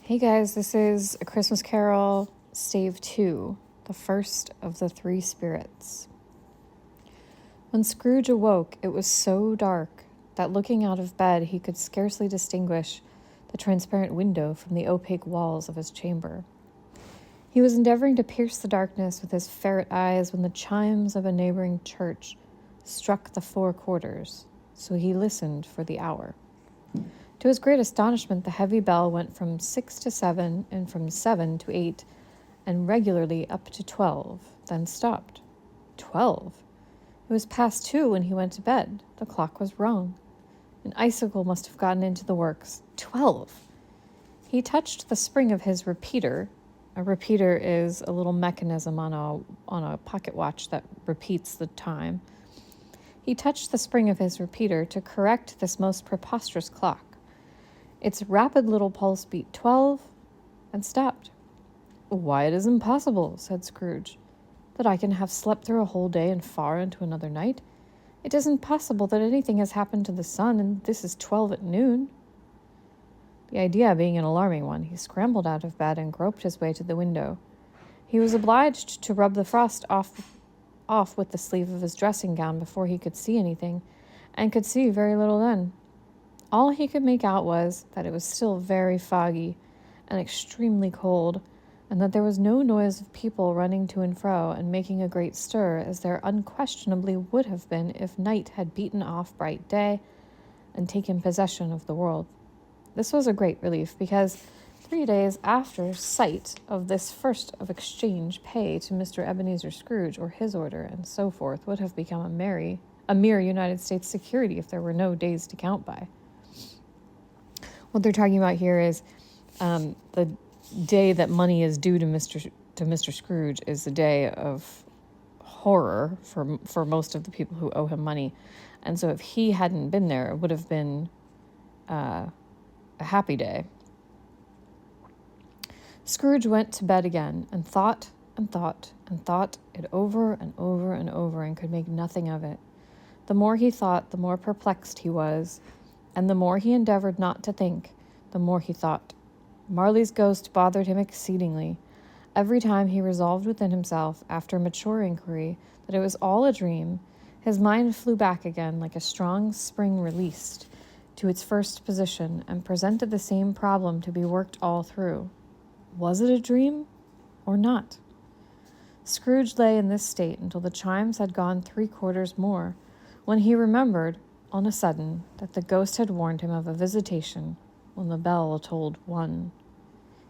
Hey guys, this is A Christmas Carol, Stave Two, the first of the three spirits. When Scrooge awoke, it was so dark that looking out of bed he could scarcely distinguish the transparent window from the opaque walls of his chamber. He was endeavoring to pierce the darkness with his ferret eyes when the chimes of a neighboring church struck the 4 quarters, so he listened for the hour. To his great astonishment, the heavy bell went from 6 to 7 and from 7 to 8 and regularly up to 12, then stopped. 12? It was past 2 when he went to bed. The clock was wrong. An icicle must have gotten into the works. 12! He touched the spring of his repeater. A repeater is a little mechanism on a pocket watch that repeats the time. He touched the spring of his repeater to correct this most preposterous clock. Its rapid little pulse beat 12 and stopped. "Why, it is impossible," said Scrooge, "that I can have slept through a whole day and far into another night. It isn't possible that anything has happened to the sun, and this is 12 at noon." The idea being an alarming one, he scrambled out of bed and groped his way to the window. He was obliged to rub the frost off with the sleeve of his dressing gown before he could see anything, and could see very little then. All he could make out was that it was still very foggy and extremely cold, and that there was no noise of people running to and fro and making a great stir, as there unquestionably would have been if night had beaten off bright day and taken possession of the world. This was a great relief, because 3 days after sight of this first of exchange, pay to Mr. Ebenezer Scrooge, or his order, and so forth, would have become a mere United States security if there were no days to count by. What they're talking about here is the day that money is due to Mr. Scrooge is the day of horror for most of the people who owe him money. And so if he hadn't been there, it would have been a happy day. Scrooge went to bed again and thought and thought and thought it over and over and over and could make nothing of it. The more he thought, the more perplexed he was, and the more he endeavored not to think, the more he thought. Marley's ghost bothered him exceedingly. Every time he resolved within himself, after mature inquiry, that it was all a dream, his mind flew back again like a strong spring released to its first position, and presented the same problem to be worked all through. Was it a dream or not? Scrooge lay in this state until the chimes had gone 3 quarters more, when he remembered, on a sudden, that the ghost had warned him of a visitation when the bell tolled 1.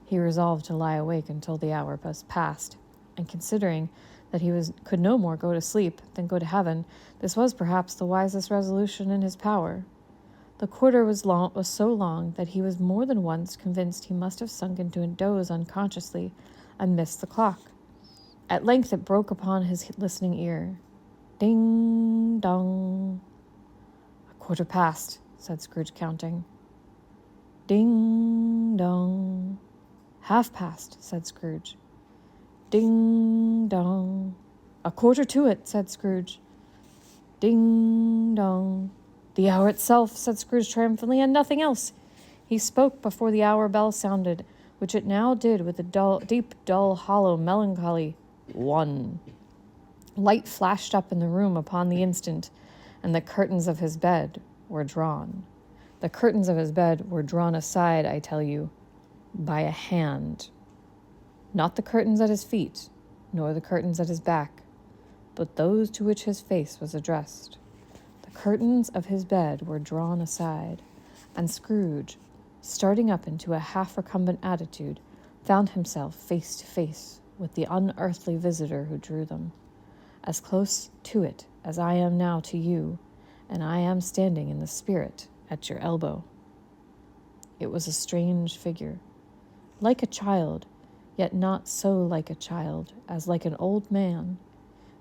He resolved to lie awake until the hour was past, and considering that he could no more go to sleep than go to heaven, this was perhaps the wisest resolution in his power. The quarter was so long that he was more than once convinced he must have sunk into a doze unconsciously and missed the clock. At length it broke upon his listening ear. Ding dong. 1/4 past, said Scrooge, counting. Ding dong. 1/2 past, said Scrooge. Ding dong. 1/4 to it, said Scrooge. Ding dong. The hour itself, said Scrooge triumphantly, and nothing else. He spoke before the hour bell sounded, which it now did with a deep, dull, hollow, melancholy 1. Light flashed up in the room upon the instant, and the curtains of his bed were drawn. The curtains of his bed were drawn aside, I tell you, by a hand. Not the curtains at his feet, nor the curtains at his back, but those to which his face was addressed. The curtains of his bed were drawn aside, and Scrooge, starting up into a half-recumbent attitude, found himself face to face with the unearthly visitor who drew them, as close to it as I am now to you, and I am standing in the spirit at your elbow. It was a strange figure, like a child, yet not so like a child as like an old man,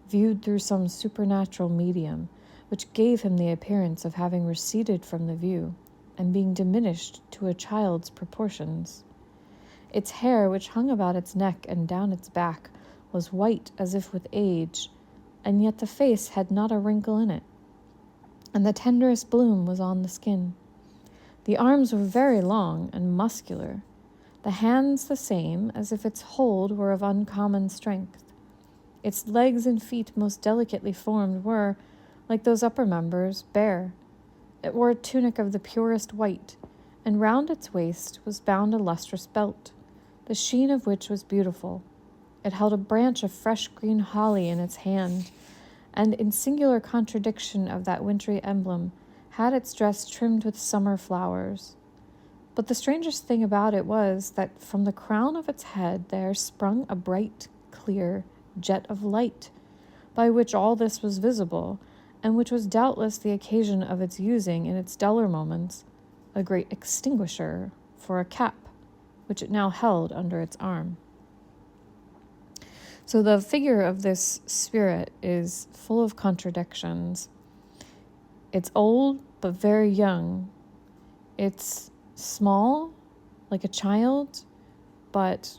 viewed through some supernatural medium, which gave him the appearance of having receded from the view, and being diminished to a child's proportions. Its hair, which hung about its neck and down its back, was white as if with age, and yet the face had not a wrinkle in it, and the tenderest bloom was on the skin. The arms were very long and muscular, the hands the same, as if its hold were of uncommon strength. Its legs and feet, most delicately formed, were, like those upper members, bare. It wore a tunic of the purest white, and round its waist was bound a lustrous belt, the sheen of which was beautiful. It held a branch of fresh green holly in its hand, and in singular contradiction of that wintry emblem, had its dress trimmed with summer flowers. But the strangest thing about it was that from the crown of its head there sprung a bright, clear jet of light, by which all this was visible, and which was doubtless the occasion of its using, in its duller moments, a great extinguisher for a cap, which it now held under its arm. So the figure of this spirit is full of contradictions. It's old, but very young. It's small, like a child, but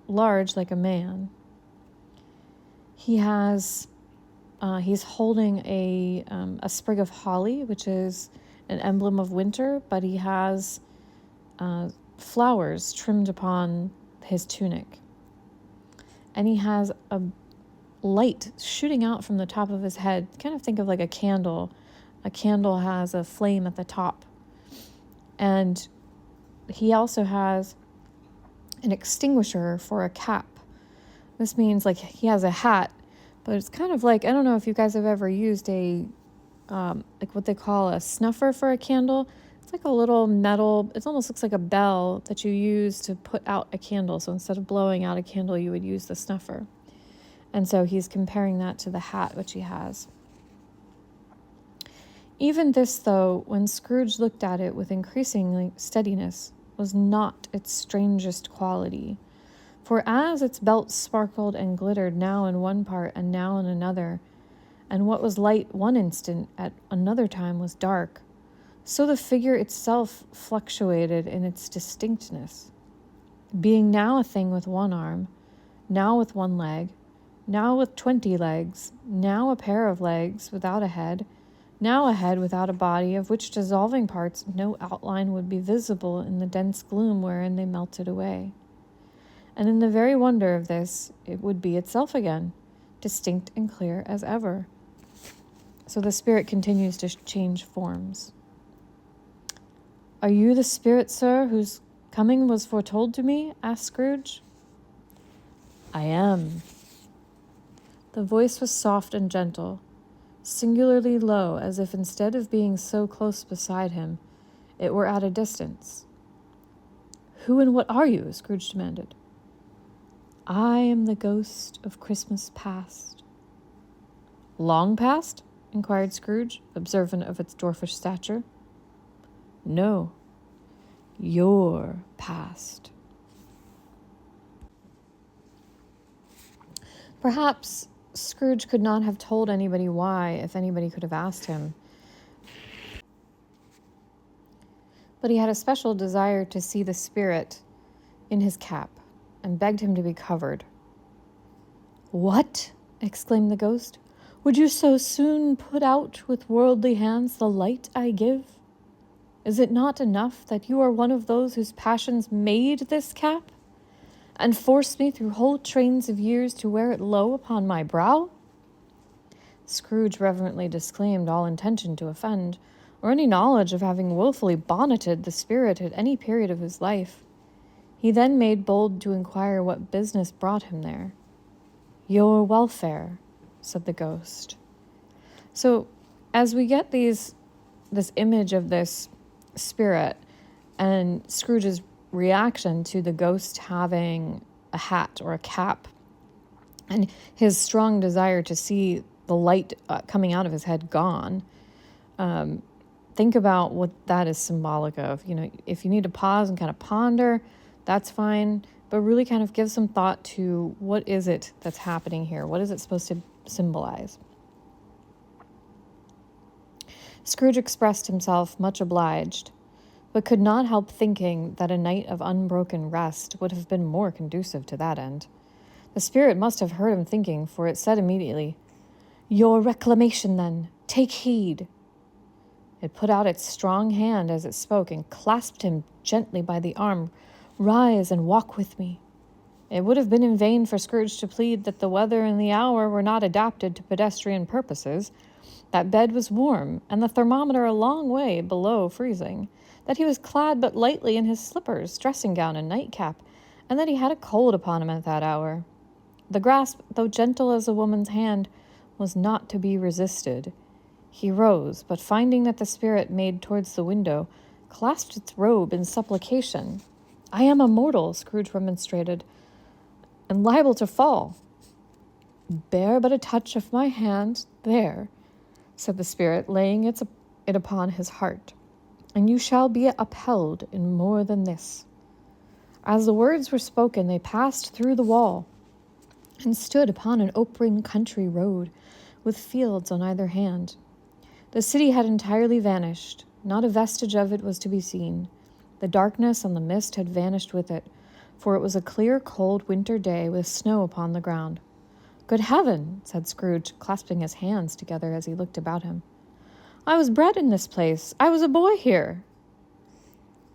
large, like a man. He has, he's holding a sprig of holly, which is an emblem of winter, but he has flowers trimmed upon his tunic. And he has a light shooting out from the top of his head. Kind of think of like a candle. A candle has a flame at the top. And he also has an extinguisher for a cap. This means like he has a hat, but it's kind of like, I don't know if you guys have ever used a, like what they call a snuffer for a candle. It's like a little metal, it almost looks like a bell that you use to put out a candle. So instead of blowing out a candle, you would use the snuffer. And so he's comparing that to the hat which he has. Even this, though, when Scrooge looked at it with increasing steadiness, was not its strangest quality. For as its belt sparkled and glittered now in one part and now in another, and what was light one instant at another time was dark, so the figure itself fluctuated in its distinctness, being now a thing with one arm, now with one leg, now with 20 legs, now a pair of legs without a head, now a head without a body, of which dissolving parts no outline would be visible in the dense gloom wherein they melted away. And in the very wonder of this, it would be itself again, distinct and clear as ever. So the spirit continues to change forms. "Are you the spirit, sir, whose coming was foretold to me?" asked Scrooge. "I am." The voice was soft and gentle, singularly low, as if instead of being so close beside him, it were at a distance. "Who and what are you?" Scrooge demanded. "I am the ghost of Christmas past." "Long past?" inquired Scrooge, observant of its dwarfish stature. "No, your past." Perhaps Scrooge could not have told anybody why if anybody could have asked him. But he had a special desire to see the spirit in his cap and begged him to be covered. "What?" exclaimed the ghost. "Would you so soon put out with worldly hands the light I give? Is it not enough that you are one of those whose passions made this cap, and forced me through whole trains of years to wear it low upon my brow?" Scrooge reverently disclaimed all intention to offend, or any knowledge of having wilfully bonneted the spirit at any period of his life. He then made bold to inquire what business brought him there. "Your welfare," said the ghost. So, as we get this image of this spirit and Scrooge's reaction to the ghost having a hat or a cap, and his strong desire to see the light coming out of his head gone, think about what that is symbolic of. You know, if you need to pause and kind of ponder, that's fine, but really kind of give some thought to what is it that's happening here? What is it supposed to symbolize? Scrooge expressed himself much obliged, but could not help thinking that a night of unbroken rest would have been more conducive to that end. The spirit must have heard him thinking, for it said immediately, "Your reclamation, then. Take heed." It put out its strong hand as it spoke and clasped him gently by the arm, Rise and walk with me." It would have been in vain for Scrooge to plead that the weather and the hour were not adapted to pedestrian purposes, that bed was warm, and the thermometer a long way below freezing, that he was clad but lightly in his slippers, dressing gown, and nightcap, and that he had a cold upon him at that hour. The grasp, though gentle as a woman's hand, was not to be resisted. He rose, but finding that the spirit made towards the window, clasped its robe in supplication. "I am a mortal," Scrooge remonstrated, "and liable to fall." "Bear but a touch of my hand, there," said the spirit, laying it upon his heart, "and you shall be upheld in more than this." As the words were spoken, they passed through the wall and stood upon an open country road with fields on either hand. The city had entirely vanished. Not a vestige of it was to be seen. The darkness and the mist had vanished with it, for it was a clear, cold winter day with snow upon the ground. "Good heaven!" said Scrooge, clasping his hands together as he looked about him. "I was bred in this place. I was a boy here."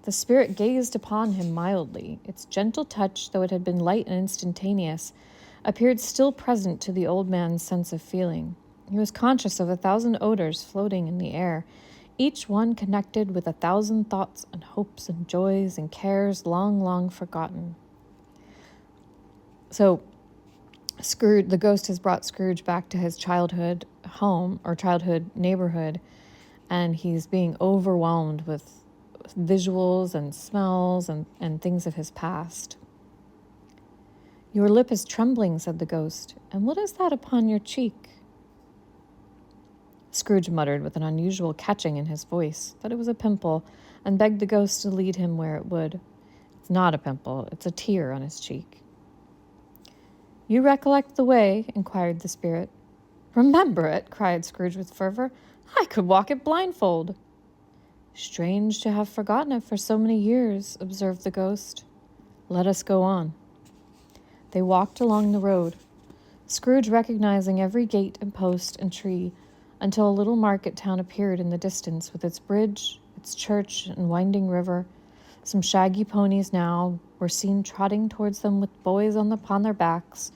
The spirit gazed upon him mildly. Its gentle touch, though it had been light and instantaneous, appeared still present to the old man's sense of feeling. He was conscious of 1,000 odors floating in the air, each one connected with 1,000 thoughts and hopes and joys and cares long, long forgotten. So Scrooge, the ghost has brought Scrooge back to his childhood home or childhood neighborhood, and he's being overwhelmed with visuals and smells and things of his past. "Your lip is trembling," said the ghost, "and what is that upon your cheek?" Scrooge muttered with an unusual catching in his voice that it was a pimple, and begged the ghost to lead him where it would. "It's not a pimple, it's a tear on his cheek." "You recollect the way?" inquired the spirit. "Remember it?" cried Scrooge with fervor. "I could walk it blindfold." "Strange to have forgotten it for so many years," observed the ghost. "Let us go on." They walked along the road, Scrooge recognizing every gate and post and tree, until a little market town appeared in the distance with its bridge, its church, and winding river. Some shaggy ponies now were seen trotting towards them with boys upon their backs,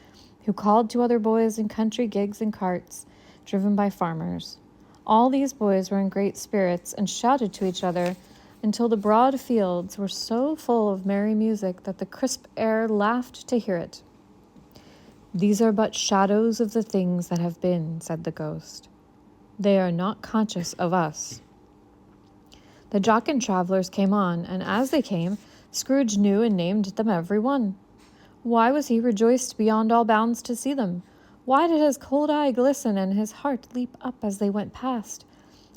who called to other boys in country gigs and carts, driven by farmers. All these boys were in great spirits and shouted to each other until the broad fields were so full of merry music that the crisp air laughed to hear it. "These are but shadows of the things that have been," said the ghost. "They are not conscious of us." The jocund travelers came on, and as they came, Scrooge knew and named them every one. Why was he rejoiced beyond all bounds to see them? Why did his cold eye glisten and his heart leap up as they went past?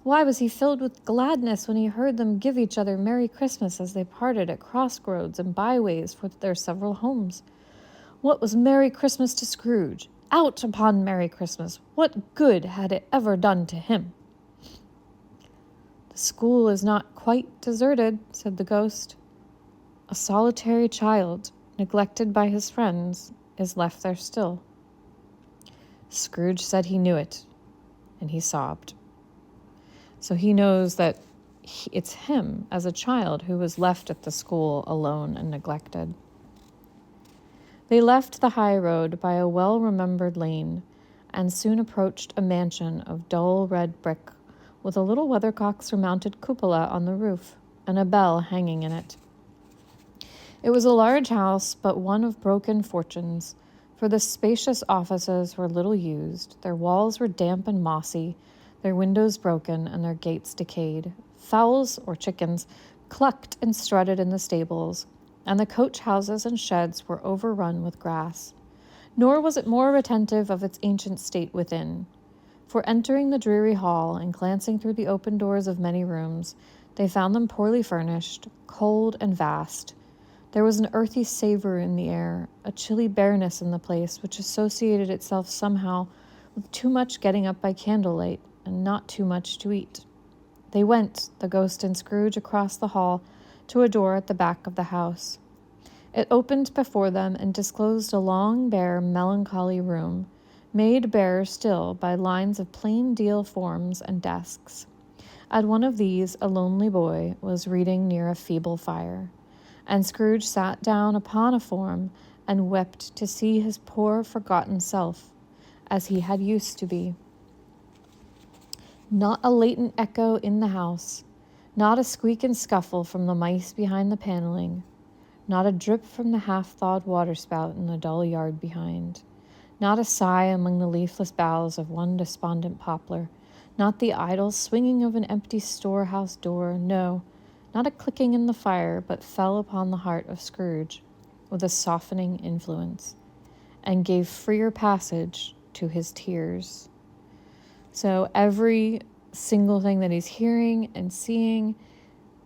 Why was he filled with gladness when he heard them give each other Merry Christmas as they parted at crossroads and byways for their several homes? What was Merry Christmas to Scrooge? Out upon Merry Christmas! What good had it ever done to him? "The school is not quite deserted," said the ghost. "A solitary child, neglected by his friends, is left there still." Scrooge said he knew it, and he sobbed. So he knows that it's him as a child who was left at the school alone and neglected. They left the high road by a well-remembered lane and soon approached a mansion of dull red brick with a little weathercock-surmounted cupola on the roof and a bell hanging in it. It was a large house, but one of broken fortunes, for the spacious offices were little used, their walls were damp and mossy, their windows broken, and their gates decayed. Fowls, or chickens, clucked and strutted in the stables, and the coach houses and sheds were overrun with grass. Nor was it more retentive of its ancient state within, for entering the dreary hall and glancing through the open doors of many rooms, they found them poorly furnished, cold and vast. There was an earthy savor in the air, a chilly bareness in the place which associated itself somehow with too much getting up by candlelight and not too much to eat. They went, the ghost and Scrooge, across the hall to a door at the back of the house. It opened before them and disclosed a long, bare, melancholy room, made barer still by lines of plain deal forms and desks. At one of these, a lonely boy was reading near a feeble fire, And Scrooge sat down upon a form and wept to see his poor forgotten self, as he had used to be. Not a latent echo in the house, not a squeak and scuffle from the mice behind the paneling, not a drip from the half-thawed waterspout in the dull yard behind, not a sigh among the leafless boughs of one despondent poplar, not the idle swinging of an empty storehouse door, no, not a clicking in the fire, but fell upon the heart of Scrooge with a softening influence, and gave freer passage to his tears. So every single thing that he's hearing and seeing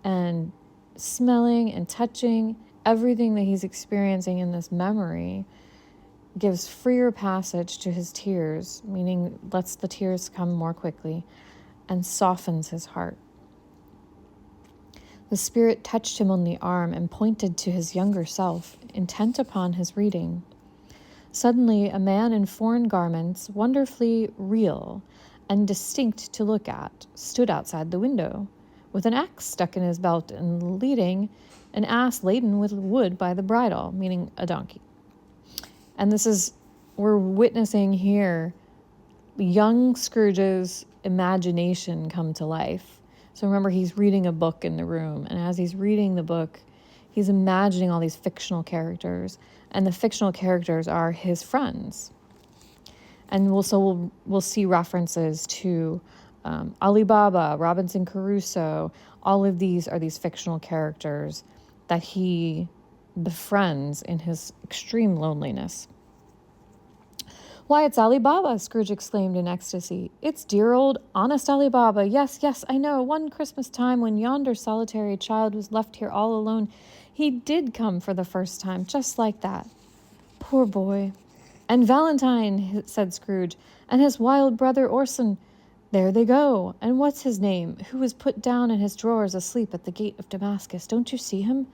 and smelling and touching, everything that he's experiencing in this memory gives freer passage to his tears, meaning lets the tears come more quickly, and softens his heart. The Spirit touched him on the arm and pointed to his younger self, intent upon his reading. Suddenly, a man in foreign garments, wonderfully real and distinct to look at, stood outside the window, with an axe stuck in his belt and leading an ass laden with wood by the bridle, meaning a donkey. And we're witnessing here young Scrooge's imagination come to life. So remember, he's reading a book in the room, and as he's reading the book, he's imagining all these fictional characters, and the fictional characters are his friends. And we'll see references to Ali Baba, Robinson Crusoe. All of these are these fictional characters that he befriends in his extreme loneliness. "Why, it's Ali Baba," Scrooge exclaimed in ecstasy. "It's dear old, honest Ali Baba. Yes, yes, I know. One Christmas time when yonder solitary child was left here all alone, he did come for the first time, just like that. Poor boy. And Valentine," said Scrooge, "and his wild brother Orson. There they go. And what's his name, who was put down in his drawers asleep at the gate of Damascus? Don't you see him?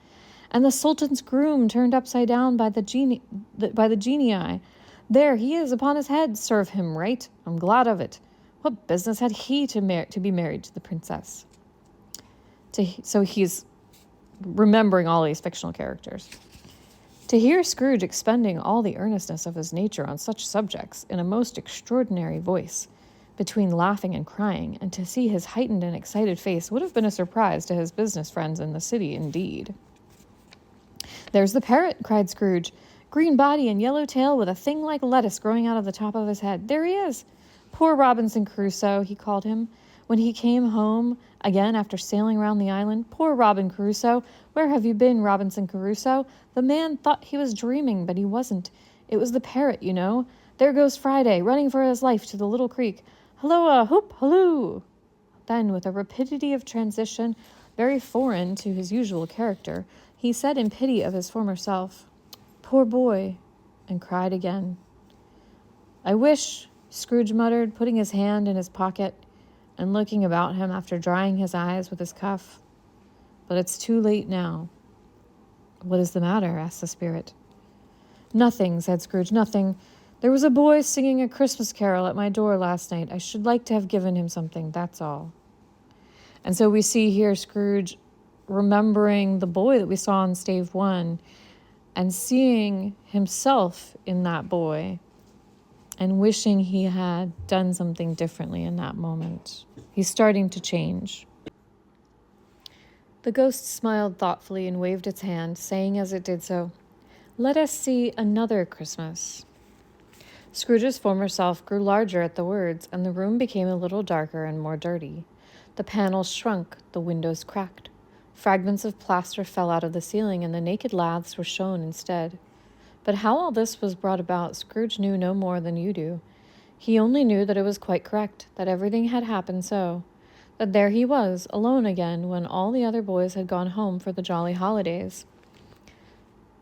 And the Sultan's groom turned upside down by the genii. There he is upon his head. Serve him right. I'm glad of it. What business had he to be married to the princess?" So he's remembering all these fictional characters. To hear Scrooge expending all the earnestness of his nature on such subjects in a most extraordinary voice, between laughing and crying, and to see his heightened and excited face would have been a surprise to his business friends in the city indeed. "There's the parrot," cried Scrooge. "Green body and yellow tail with a thing like lettuce growing out of the top of his head. There he is. Poor Robinson Crusoe," he called him, when he came home again after sailing round the island. "Poor Robin Crusoe. Where have you been, Robinson Crusoe? The man thought he was dreaming, but he wasn't. It was the parrot, you know. There goes Friday, running for his life to the little creek. Halloa, hoop, halloo!" Then, with a rapidity of transition very foreign to his usual character, he said in pity of his former self, "Poor boy," and cried again. "I wish," Scrooge muttered, putting his hand in his pocket and looking about him after drying his eyes with his cuff. "But it's too late now." "What is the matter?" asked the Spirit. "Nothing," said Scrooge, "nothing. There was a boy singing a Christmas carol at my door last night. I should like to have given him something, that's all." And so we see here Scrooge remembering the boy that we saw in Stave One and seeing himself in that boy and wishing he had done something differently in that moment. He's starting to change. The ghost smiled thoughtfully and waved its hand, saying as it did so, "Let us see another Christmas." Scrooge's former self grew larger at the words, and the room became a little darker and more dirty. The panels shrunk, the windows cracked. Fragments of plaster fell out of the ceiling, and the naked laths were shown instead. But how all this was brought about, Scrooge knew no more than you do. He only knew that it was quite correct, that everything had happened so, that there he was, alone again, when all the other boys had gone home for the jolly holidays.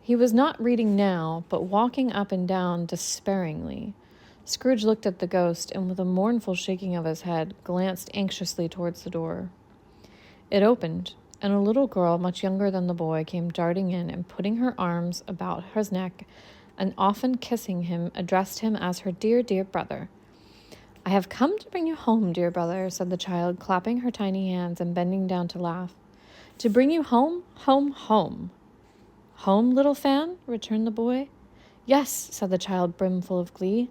He was not reading now, but walking up and down despairingly. Scrooge looked at the ghost, and with a mournful shaking of his head, glanced anxiously towards the door. It opened, and a little girl, much younger than the boy, came darting in, and putting her arms about his neck, and often kissing him, addressed him as her dear, dear brother. "I have come to bring you home, dear brother," said the child, clapping her tiny hands and bending down to laugh. "To bring you home, home, home." Home, little Fan? Returned the boy. Yes, said the child, brimful of glee.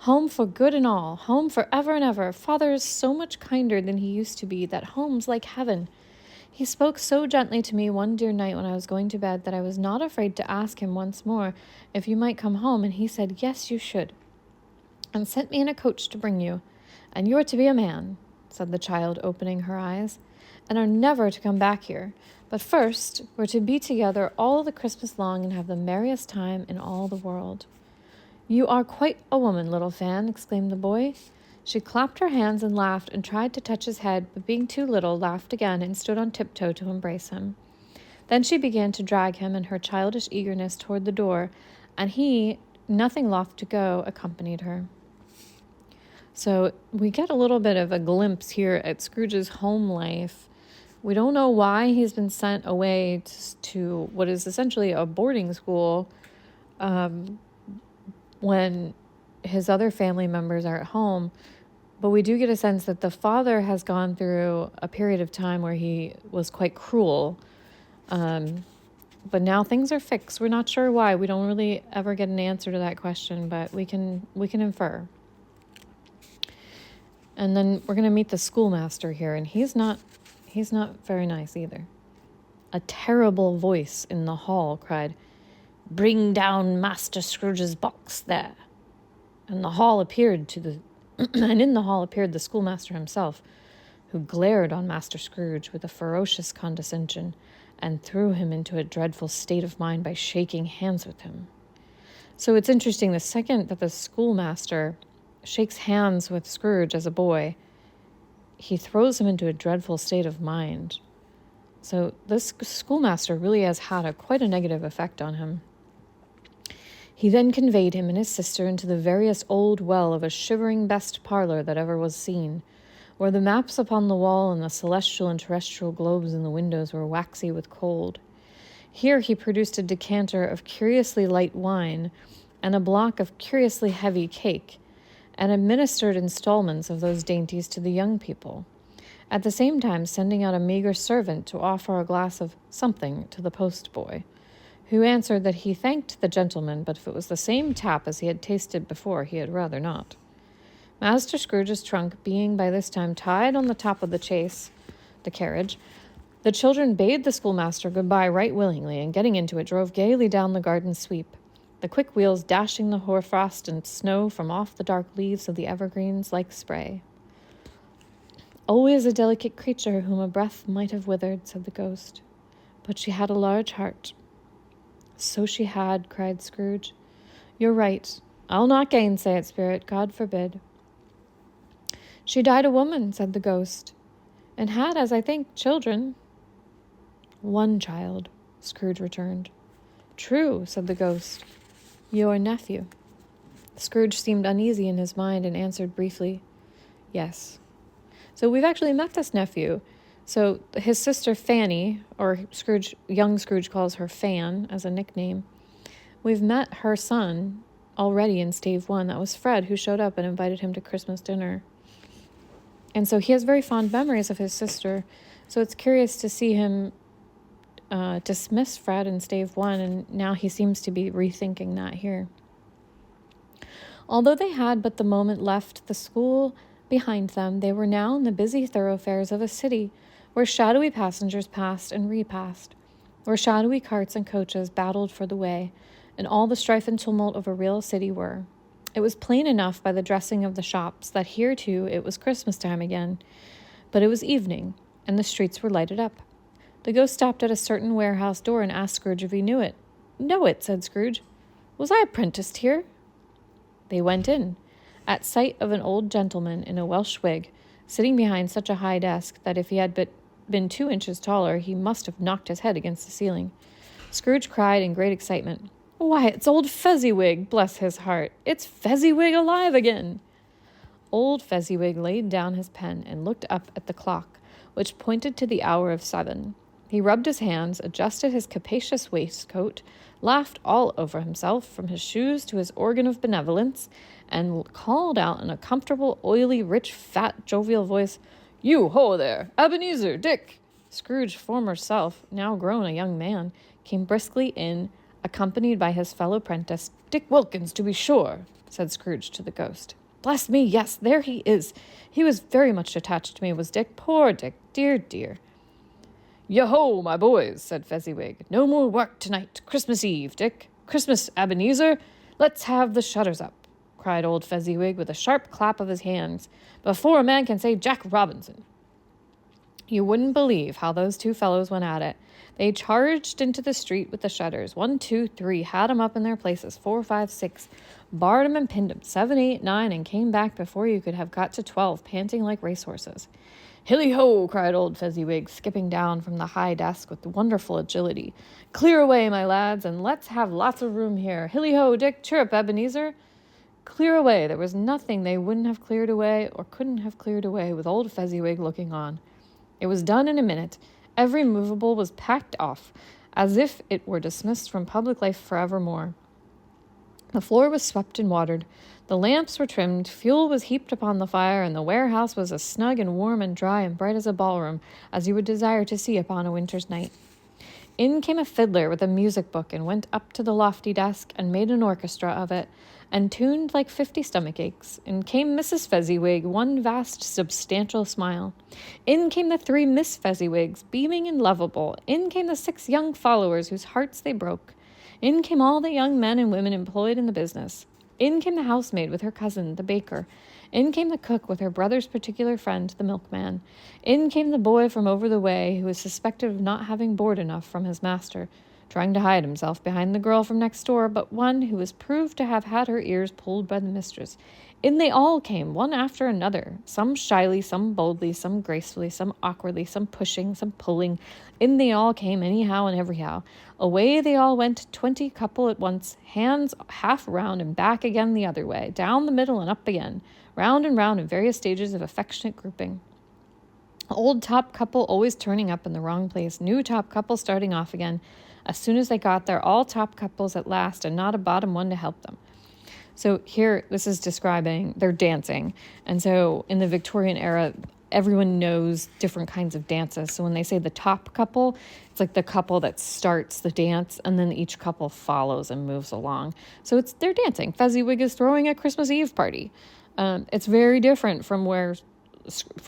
Home for good and all, home for ever and ever. Father is so much kinder than he used to be that home's like heaven. He spoke so gently to me one dear night when I was going to bed that I was not afraid to ask him once more if you might come home, and he said, yes, you should, and sent me in a coach to bring you. And you're to be a man, said the child, opening her eyes, and are never to come back here. But first, we're to be together all the Christmas long and have the merriest time in all the world. You are quite a woman, little Fan, exclaimed the boy. She clapped her hands and laughed and tried to touch his head, but being too little, laughed again and stood on tiptoe to embrace him. Then she began to drag him in her childish eagerness toward the door, and he, nothing loth to go, accompanied her. So we get a little bit of a glimpse here at Scrooge's home life. We don't know why he's been sent away to what is essentially a boarding school when his other family members are at home. But we do get a sense that the father has gone through a period of time where he was quite cruel. But now things are fixed. We're not sure why. We don't really ever get an answer to that question, but we can infer. And then we're going to meet the schoolmaster here, and he's not very nice either. A terrible voice in the hall cried, "Bring down Master Scrooge's box there." And in the hall appeared the schoolmaster himself, who glared on Master Scrooge with a ferocious condescension and threw him into a dreadful state of mind by shaking hands with him. So it's interesting, the second that the schoolmaster shakes hands with Scrooge as a boy, he throws him into a dreadful state of mind. So this schoolmaster really has had quite a negative effect on him. He then conveyed him and his sister into the veriest old well of a shivering best parlor that ever was seen, where the maps upon the wall and the celestial and terrestrial globes in the windows were waxy with cold. Here he produced a decanter of curiously light wine and a block of curiously heavy cake, and administered installments of those dainties to the young people, at the same time sending out a meager servant to offer a glass of something to the post-boy, who answered that he thanked the gentleman, but if it was the same tap as he had tasted before, he had rather not. Master Scrooge's trunk being by this time tied on the top of the carriage, the children bade the schoolmaster goodbye right willingly, and getting into it, drove gaily down the garden sweep, the quick wheels dashing the hoarfrost and snow from off the dark leaves of the evergreens like spray. Always a delicate creature whom a breath might have withered, said the ghost, but she had a large heart. So she had, cried Scrooge. You're right. I'll not gainsay it, Spirit, God forbid. She died a woman, said the ghost, and had, as I think, children. One child, Scrooge returned. True, said the ghost. Your nephew. Scrooge seemed uneasy in his mind and answered briefly, yes. So we've actually met this nephew. So his sister Fanny, or young Scrooge calls her Fan as a nickname. We've met her son already in Stave 1. That was Fred, who showed up and invited him to Christmas dinner. And so he has very fond memories of his sister. So it's curious to see him dismiss Fred in Stave 1, and now he seems to be rethinking that here. Although they had but the moment left the school behind them, they were now in the busy thoroughfares of a city, where shadowy passengers passed and repassed, where shadowy carts and coaches battled for the way, and all the strife and tumult of a real city were. It was plain enough by the dressing of the shops that here, too, it was Christmas time again, but it was evening, and the streets were lighted up. The ghost stopped at a certain warehouse door and asked Scrooge if he knew it. Know it, said Scrooge. Was I apprenticed here? They went in, at sight of an old gentleman in a Welsh wig, sitting behind such a high desk that if he had been 2 inches taller, he must have knocked his head against the ceiling. Scrooge cried in great excitement, Why, it's old Fezziwig, bless his heart. It's Fezziwig alive again. Old Fezziwig laid down his pen and looked up at the clock, which pointed to the hour of 7. He rubbed his hands, adjusted his capacious waistcoat, laughed all over himself, from his shoes to his organ of benevolence, and called out in a comfortable, oily, rich, fat, jovial voice, You, ho there, Ebenezer, Dick! Scrooge's former self, now grown a young man, came briskly in, accompanied by his fellow apprentice. "Dick Wilkins, to be sure," said Scrooge to the ghost. "Bless me, yes, there he is. He was very much attached to me, was Dick. Poor Dick, dear, dear." "Yo-ho, my boys," said Fezziwig. "No more work tonight. Christmas Eve, Dick. Christmas, Ebenezer. Let's have the shutters up," cried old Fezziwig with a sharp clap of his hands, "before a man can say Jack Robinson." You wouldn't believe how those two fellows went at it. They charged into the street with the shutters. 1, 2, 3, had 'em up in their places. 4, 5, 6, barred 'em and pinned 'em. 7, 8, 9, and came back before you could have got to 12, panting like racehorses. "Hilly-ho!" cried old Fezziwig, skipping down from the high desk with wonderful agility. "Clear away, my lads, and let's have lots of room here. Hilly-ho, Dick! Chirrup, Ebenezer!" Clear away. There was nothing they wouldn't have cleared away or couldn't have cleared away with old Fezziwig looking on. It was done in a minute. Every movable was packed off, as if it were dismissed from public life forevermore. The floor was swept and watered. The lamps were trimmed, fuel was heaped upon the fire, and the warehouse was as snug and warm and dry and bright as a ballroom as you would desire to see upon a winter's night. In came a fiddler with a music book and went up to the lofty desk and made an orchestra of it, and tuned like 50 stomach aches. In came Mrs. Fezziwig, one vast substantial smile. In came the 3 Miss Fezziwigs, beaming and lovable. In came the 6 young followers whose hearts they broke. In came all the young men and women employed in the business. In came the housemaid with her cousin, the baker. In came the cook with her brother's particular friend, the milkman. In came the boy from over the way, who was suspected of not having board enough from his master, trying to hide himself behind the girl from next door, but one who was proved to have had her ears pulled by the mistress. In they all came, one after another, some shyly, some boldly, some gracefully, some awkwardly, some pushing, some pulling. In they all came anyhow and everyhow. Away they all went, 20 couple at once, hands half round and back again the other way, down the middle and up again, round and round in various stages of affectionate grouping. Old top couple always turning up in the wrong place, new top couple starting off again. As soon as they got there, all top couples at last, and not a bottom one to help them. So here, this is describing, they're dancing. And so in the Victorian era, everyone knows different kinds of dances. So when they say the top couple, it's like the couple that starts the dance, and then each couple follows and moves along. So they're dancing. Fezziwig is throwing a Christmas Eve party. It's very different from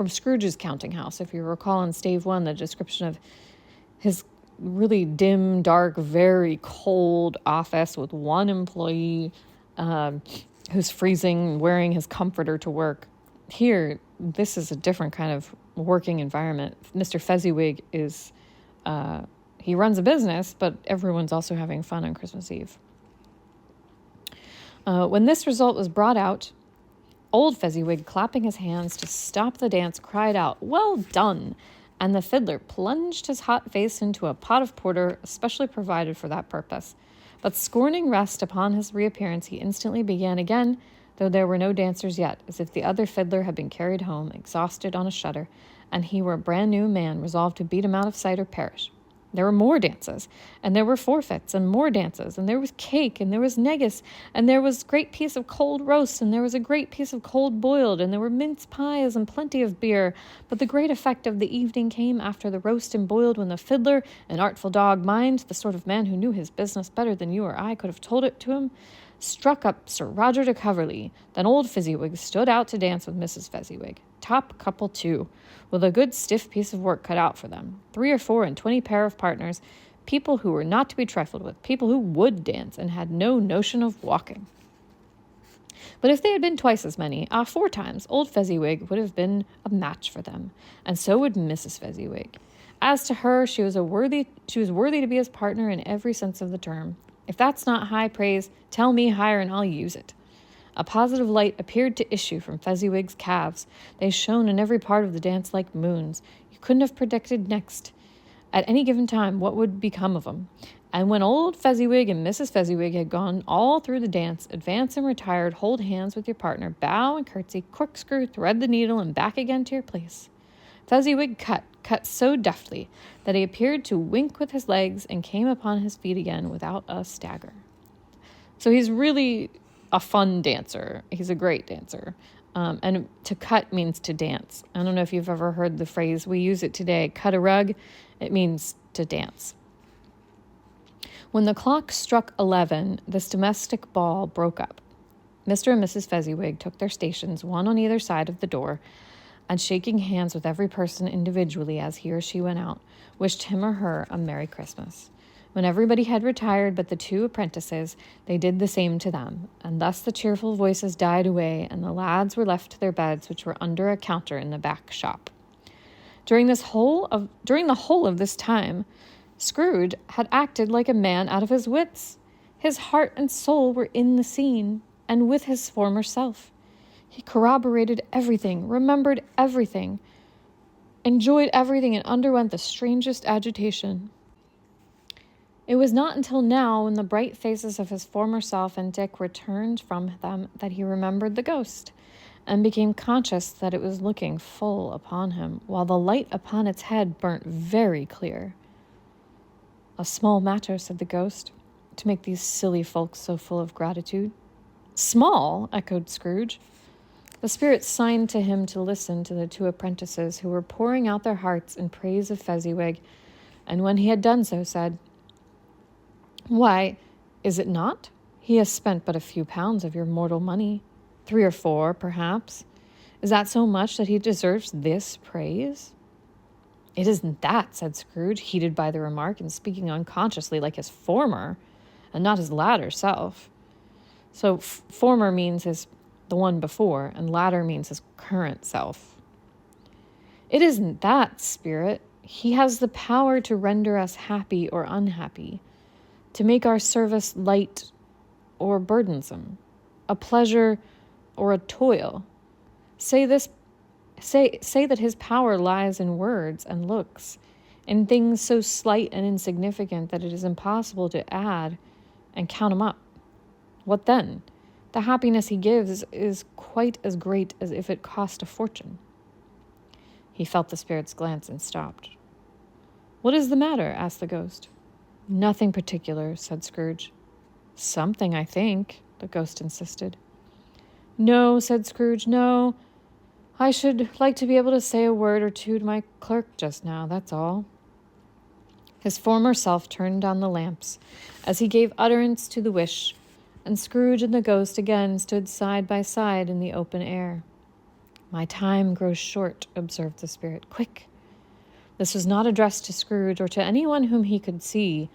Scrooge's counting house. If you recall in Stave 1, the description of his really dim, dark, very cold office with one employee who's freezing, wearing his comforter to work. Here, this is a different kind of working environment. Mr. Fezziwig is, he runs a business, but everyone's also having fun on Christmas Eve. When this result was brought out, old Fezziwig, clapping his hands to stop the dance, cried out, "Well done!" And the fiddler plunged his hot face into a pot of porter especially provided for that purpose. But scorning rest upon his reappearance, he instantly began again, though there were no dancers yet, as if the other fiddler had been carried home, exhausted on a shutter, and he were a brand-new man, resolved to beat him out of sight or perish. There were more dances, and there were forfeits, and more dances, and there was cake, and there was negus, and there was great piece of cold roast, and there was a great piece of cold boiled, and there were mince pies and plenty of beer. But the great effect of the evening came after the roast and boiled, when the fiddler, an artful dog, mind, the sort of man who knew his business better than you or I could have told it to him, struck up Sir Roger de Coverley. Then old Fezziwig stood out to dance with Mrs. Fezziwig. Top couple too, with a good stiff piece of work cut out for them. 3 or 4 and 20 pair of partners, people who were not to be trifled with, people who would dance and had no notion of walking. But if they had been twice as many, 4 times, old Fezziwig would have been a match for them, and so would Mrs. Fezziwig. As to her, she was worthy to be his partner in every sense of the term. If that's not high praise, tell me higher and I'll use it. A positive light appeared to issue from Fezziwig's calves. They shone in every part of the dance like moons. You couldn't have predicted next, at any given time, what would become of them. And when old Fezziwig and Mrs. Fezziwig had gone all through the dance, advance and retired, hold hands with your partner, bow and curtsy, corkscrew, thread the needle, and back again to your place. Fezziwig cut so deftly that he appeared to wink with his legs and came upon his feet again without a stagger. So he's really a fun dancer. He's a great dancer. And to cut means to dance. I don't know if you've ever heard the phrase, we use it today, cut a rug. It means to dance. When the clock struck 11, this domestic ball broke up. Mr. and Mrs. Fezziwig took their stations, one on either side of the door, and shaking hands with every person individually as he or she went out, wished him or her a Merry Christmas. When everybody had retired but the two apprentices, they did the same to them, and thus the cheerful voices died away, and the lads were left to their beds, which were under a counter in the back shop. During the whole of this time, Scrooge had acted like a man out of his wits. His heart and soul were in the scene, and with his former self. He corroborated everything, remembered everything, enjoyed everything, and underwent the strangest agitation. It was not until now, when the bright faces of his former self and Dick were turned from them, that he remembered the ghost, and became conscious that it was looking full upon him, while the light upon its head burnt very clear. "A small matter," said the ghost, "to make these silly folks so full of gratitude." "Small?" echoed Scrooge. The spirit signed to him to listen to the two apprentices, who were pouring out their hearts in praise of Fezziwig, and when he had done so, said, "Why, is it not? He has spent but a few pounds of your mortal money, 3 or 4, perhaps. Is that so much that he deserves this praise?" "It isn't that," said Scrooge, heated by the remark, and speaking unconsciously like his former, and not his latter self. So former means the one before, and latter means his current self. "It isn't that, spirit. He has the power to render us happy or unhappy, to make our service light or burdensome, a pleasure or a toil. Say that his power lies in words and looks, in things so slight and insignificant that it is impossible to add and count 'em up. What then? The happiness he gives is quite as great as if it cost a fortune." He felt the spirit's glance and stopped. "What is the matter?" asked the ghost. "Nothing particular," said Scrooge. "Something, I think," the ghost insisted. "No," said Scrooge, "no. I should like to be able to say a word or two to my clerk just now, that's all." His former self turned down the lamps as he gave utterance to the wish, and Scrooge and the ghost again stood side by side in the open air. "My time grows short," observed the spirit. "Quick!" This was not addressed to Scrooge or to anyone whom he could see,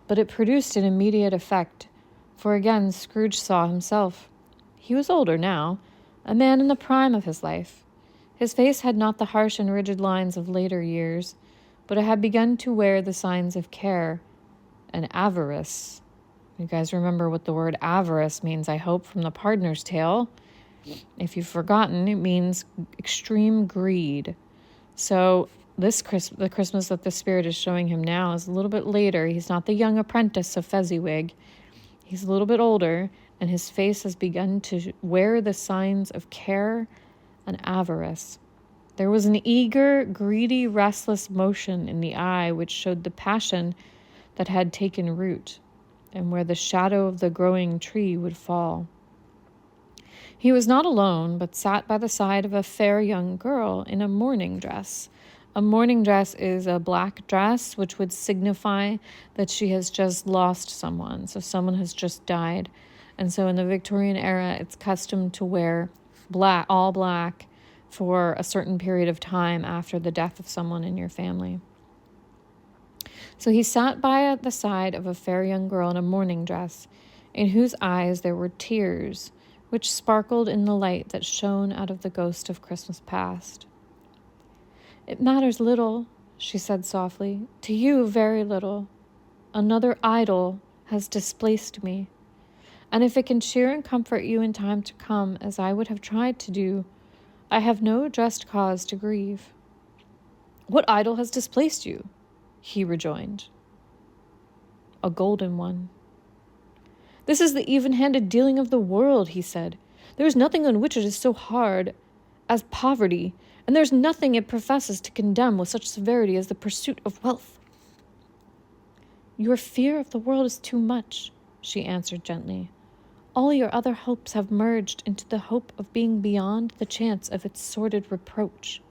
but it produced an immediate effect, for again Scrooge saw himself. He was older now, a man in the prime of his life. His face had not the harsh and rigid lines of later years, but it had begun to wear the signs of care and avarice. You guys remember what the word avarice means, I hope, from the Pardoner's Tale. If you've forgotten, it means extreme greed. So the Christmas that the spirit is showing him now is a little bit later. He's not the young apprentice of Fezziwig. He's a little bit older, and his face has begun to wear the signs of care and avarice. There was an eager, greedy, restless motion in the eye which showed the passion that had taken root, and where the shadow of the growing tree would fall. He was not alone, but sat by the side of a fair young girl in a mourning dress. A mourning dress is a black dress, which would signify that she has just lost someone, so someone has just died. And so in the Victorian era, it's custom to wear all black, for a certain period of time after the death of someone in your family. So he sat by the side of a fair young girl in a mourning dress, in whose eyes there were tears, which sparkled in the light that shone out of the ghost of Christmas past. "It matters little," she said softly, "to you very little. Another idol has displaced me, and if it can cheer and comfort you in time to come, as I would have tried to do, I have no just cause to grieve." "What idol has displaced you?" he rejoined. "A golden one." "This is the even-handed dealing of the world," he said. "There is nothing on which it is so hard as poverty, and there is nothing it professes to condemn with such severity as the pursuit of wealth." "Your fear of the world is too much," she answered gently. "All your other hopes have merged into the hope of being beyond the chance of its sordid reproach.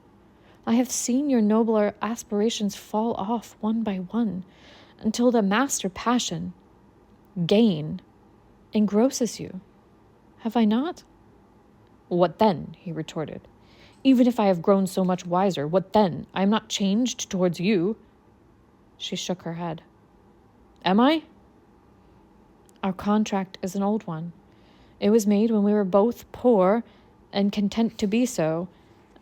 I have seen your nobler aspirations fall off one by one, until the master passion, gain engrosses you. Have I not? What then? He retorted. Even if I have grown so much wiser, what then? I am not changed towards you. She shook her head. Am I? Our contract is an old one. It was made when we were both poor and content to be so,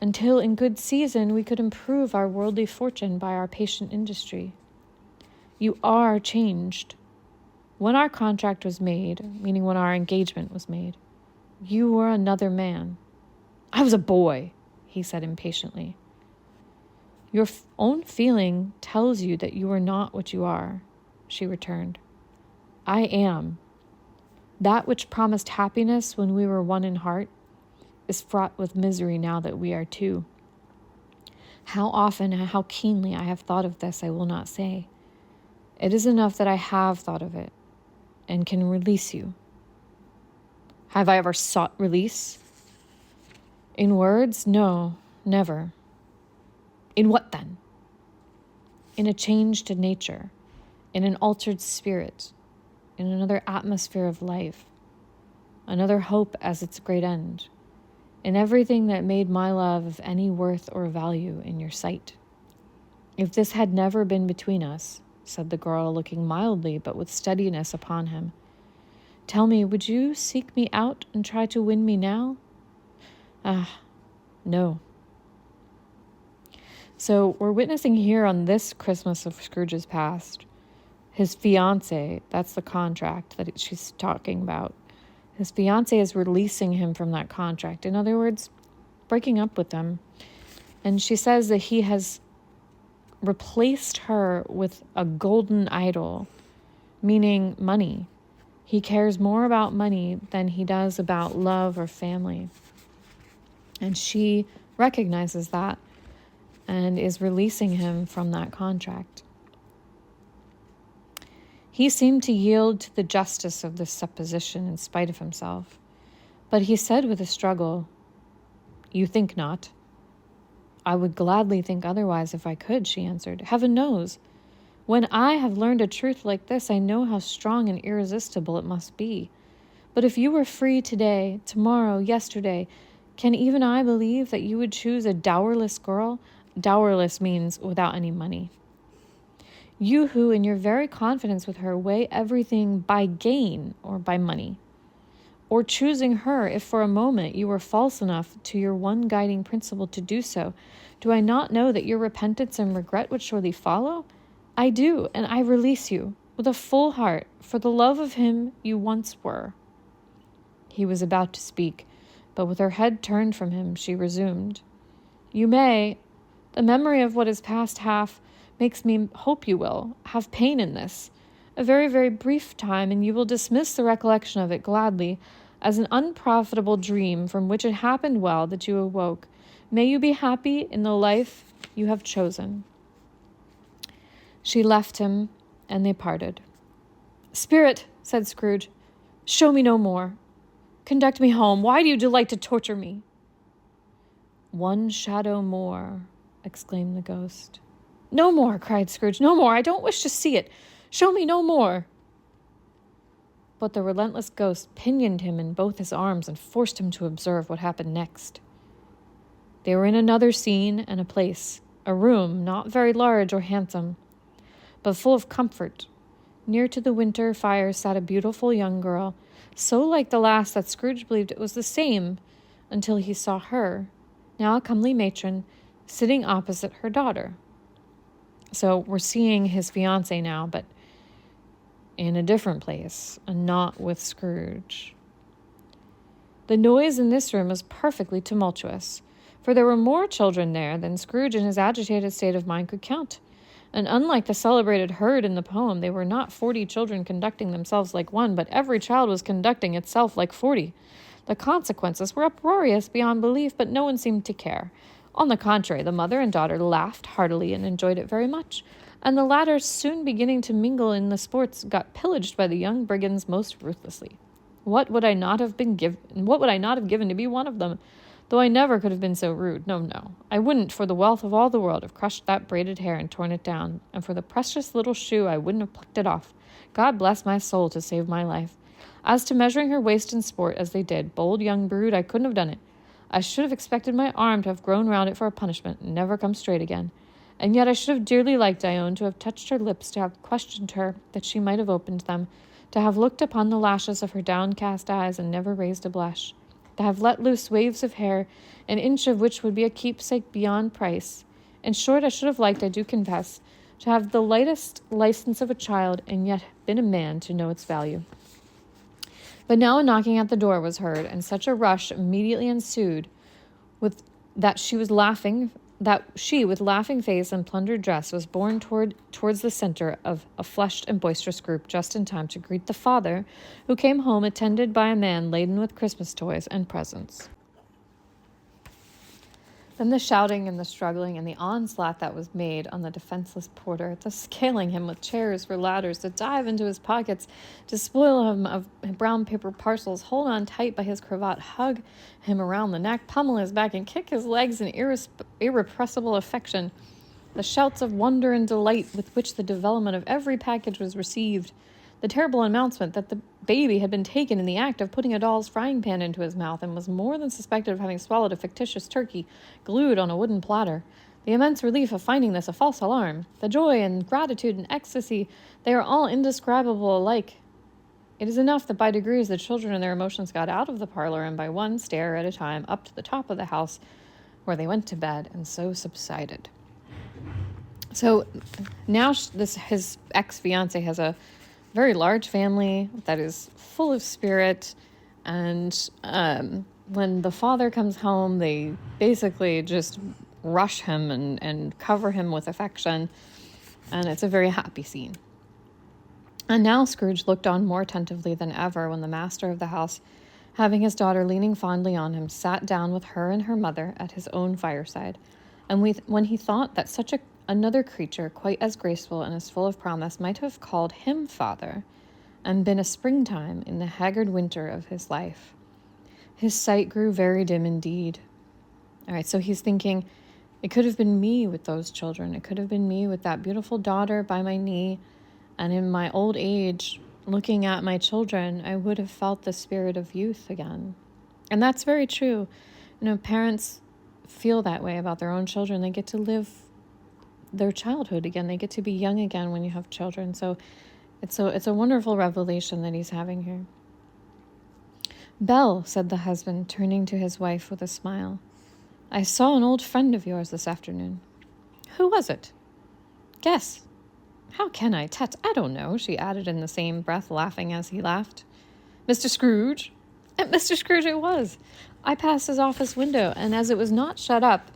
until in good season we could improve our worldly fortune by our patient industry. You are changed. When our contract was made, meaning when our engagement was made, you were another man. I was a boy, he said impatiently. Your own feeling tells you that you are not what you are, she returned. I am. That which promised happiness when we were one in heart is fraught with misery now that we are two. How often and how keenly I have thought of this, I will not say. It is enough that I have thought of it and can release you. Have I ever sought release? In words, no, never. In what then? In a changed nature, in an altered spirit, in another atmosphere of life, another hope as its great end, in everything that made my love of any worth or value in your sight. If this had never been between us, said the girl, looking mildly but with steadiness upon him, tell me, would you seek me out and try to win me now? Ah, no. So we're witnessing here on this Christmas of Scrooge's past, his fiancée, that's the contract that she's talking about. His fiancée is releasing him from that contract. In other words, breaking up with him. And she says that he has replaced her with a golden idol, meaning money. He cares more about money than he does about love or family. And she recognizes that and is releasing him from that contract. He seemed to yield to the justice of this supposition in spite of himself. But he said with a struggle, You think not? I would gladly think otherwise if I could, she answered. Heaven knows. When I have learned a truth like this, I know how strong and irresistible it must be. But if you were free today, tomorrow, yesterday, can even I believe that you would choose a dowerless girl? Dowerless means without any money. You who, in your very confidence with her, weigh everything by gain or by money. Or choosing her, if for a moment you were false enough to your one guiding principle to do so, do I not know that your repentance and regret would surely follow? I do, and I release you, with a full heart, for the love of him you once were. He was about to speak, but with her head turned from him, she resumed. You may, the memory of what is past makes me hope you will, have pain in this, a very, very brief time, and you will dismiss the recollection of it gladly as an unprofitable dream from which it happened well that you awoke. May you be happy in the life you have chosen. She left him, and they parted. Spirit, said Scrooge, show me no more. Conduct me home. Why do you delight to torture me? One shadow more, exclaimed the ghost. No more, cried Scrooge. No more. I don't wish to see it. Show me no more. But the relentless ghost pinioned him in both his arms and forced him to observe what happened next. They were in another scene and a place, a room not very large or handsome, but full of comfort. Near to the winter fire sat a beautiful young girl, so like the last that Scrooge believed it was the same until he saw her, now a comely matron, sitting opposite her daughter. So we're seeing his fiancée now, but in a different place, and not with Scrooge. The noise in this room was perfectly tumultuous, for there were more children there than Scrooge in his agitated state of mind could count. And unlike the celebrated herd in the poem, they were not 40 children conducting themselves like one, but every child was conducting itself like 40. The consequences were uproarious beyond belief, but no one seemed to care. On the contrary, the mother and daughter laughed heartily and enjoyed it very much, and the latter, soon beginning to mingle in the sports, got pillaged by the young brigands most ruthlessly. What would I not have given to be one of them? Though I never could have been so rude. No. I wouldn't, for the wealth of all the world, have crushed that braided hair and torn it down, and for the precious little shoe I wouldn't have plucked it off. God bless my soul to save my life. As to measuring her waist in sport as they did, bold young brood, I couldn't have done it. I should have expected my arm to have grown round it for a punishment and never come straight again. And yet I should have dearly liked, I own, to have touched her lips, to have questioned her, that she might have opened them, to have looked upon the lashes of her downcast eyes and never raised a blush, to have let loose waves of hair, an inch of which would be a keepsake beyond price. In short, I should have liked, I do confess, to have the lightest license of a child, and yet been a man to know its value. But now a knocking at the door was heard, and such a rush immediately ensued that she, with laughing face and plundered dress, was borne towards the center of a flushed and boisterous group just in time to greet the father, who came home attended by a man laden with Christmas toys and presents. Then the shouting and the struggling and the onslaught that was made on the defenseless porter, the scaling him with chairs for ladders, to dive into his pockets, to spoil him of brown paper parcels, hold on tight by his cravat, hug him around the neck, pummel his back, and kick his legs in irrepressible affection. The shouts of wonder and delight with which the development of every package was received. The terrible announcement that the baby had been taken in the act of putting a doll's frying pan into his mouth and was more than suspected of having swallowed a fictitious turkey glued on a wooden platter. The immense relief of finding this a false alarm. The joy and gratitude and ecstasy, they are all indescribable alike. It is enough that by degrees the children and their emotions got out of the parlor, and by one stair at a time up to the top of the house, where they went to bed, and so subsided. So now his ex-fiancée has a very large family that is full of spirit, and when the father comes home, they basically just rush him and cover him with affection, and it's a very happy scene. And now Scrooge looked on more attentively than ever when the master of the house, having his daughter leaning fondly on him, sat down with her and her mother at his own fireside, and when he thought that such another creature, quite as graceful and as full of promise, might have called him father, and been a springtime in the haggard winter of his life, his sight grew very dim indeed. All right, so he's thinking, it could have been me with those children. It could have been me with that beautiful daughter by my knee, and in my old age, looking at my children, I would have felt the spirit of youth again. And that's very true. Parents feel that way about their own children. They get to live their childhood again. They get to be young again when you have children. So it's a wonderful revelation that he's having here. Belle, said the husband, turning to his wife with a smile, I saw an old friend of yours this afternoon. Who was it? Guess. How can I? Tut, I don't know, she added in the same breath, laughing as he laughed. Mr. Scrooge? Mr. Scrooge it was. I passed his office window, and as it was not shut up,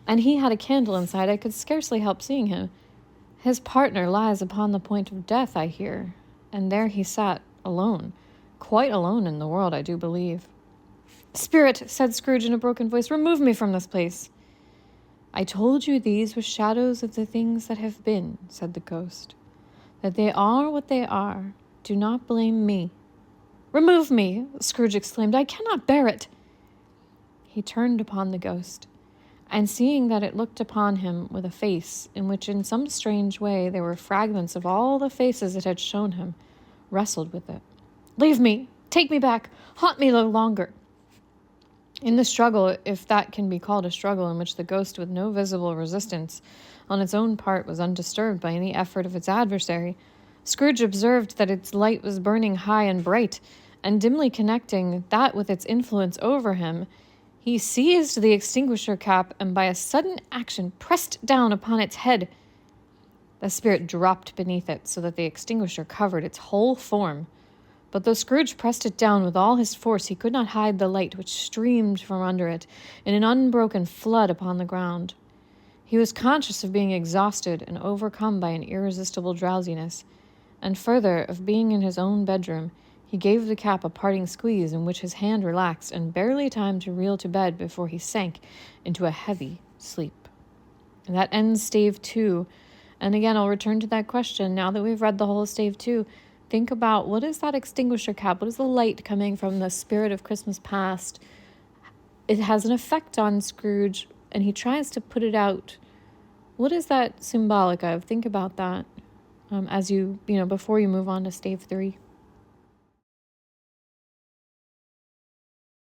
and he had a candle inside, I could scarcely help seeing him. His partner lies upon the point of death, I hear, and there he sat, alone, quite alone in the world, I do believe. Spirit, said Scrooge in a broken voice, remove me from this place. I told you these were shadows of the things that have been, said the ghost. That they are what they are. Do not blame me. Remove me, Scrooge exclaimed. I cannot bear it. He turned upon the ghost, and seeing that it looked upon him with a face in which in some strange way there were fragments of all the faces it had shown him, wrestled with it. Leave me! Take me back! Haunt me no longer! In the struggle, if that can be called a struggle, in which the ghost, with no visible resistance on its own part, was undisturbed by any effort of its adversary, Scrooge observed that its light was burning high and bright, and dimly connecting that with its influence over him, he seized the extinguisher cap and by a sudden action pressed down upon its head. The spirit dropped beneath it so that the extinguisher covered its whole form. But though Scrooge pressed it down with all his force, he could not hide the light which streamed from under it in an unbroken flood upon the ground. He was conscious of being exhausted and overcome by an irresistible drowsiness, and further, of being in his own bedroom. He gave the cap a parting squeeze in which his hand relaxed, and barely time to reel to bed before he sank into a heavy sleep. And that ends Stave 2. And again, I'll return to that question now that we've read the whole of Stave 2. Think about, what is that extinguisher cap? What is the light coming from the spirit of Christmas past? It has an effect on Scrooge, and he tries to put it out. What is that symbolic of? Think about that. as you, before you move on to stave 3.